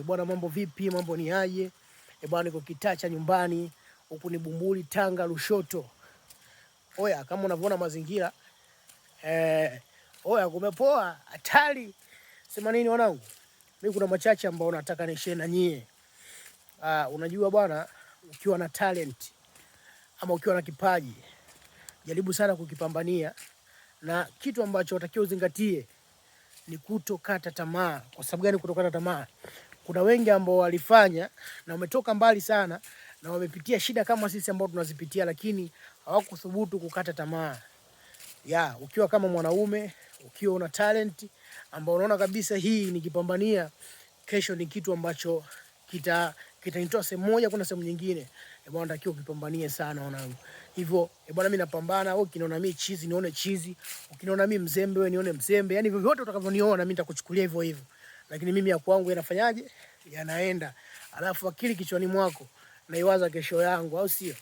Bwana, mambo vipi? Mambo ni aje? Bwana, niko Kitacha nyumbani, huku ni Bumbuli, Tanga, Lushoto. Oya, kama unavyoona mazingira oya, kumepoa hatari. Sema nini wanangu? Mimi kuna machache ambao nataka nishare na nyie. Unajua bwana, ukiwa na talent ama ukiwa na kipaji, jaribu sana kukipambania, na kitu ambacho unatakiwa uzingatie ni kutokata tamaa. Kwa sababu gani kutokata tamaa? Kuna wengi ambao walifanya na wametoka mbali sana na wamepitia shida kama sisi ambao tunazipitia, lakini hawakuthubutu kukata tamaa. Ukiwa kama mwanaume, ukiwa una talent ambao unaona kabisa hii nikipambania kesho ni kitu ambacho kitanitoa sehemu moja kwenda sehemu nyingine, bwana, natakiwa ukipambanie sana wanangu. Hivyo bwana, mimi napambana. Wewe ukiniona mimi chizi, nione chizi. Ukiniona mimi mzembe, wewe nione mzembe. Yaani vyovyote utakavyoniona mimi nitakuchukulia hivyo hivyo. Lakini mimi ya kwangu yanafanyaje? Yanaenda. Alafu akili kichwani mwako naiwaza kesho yangu, au sio?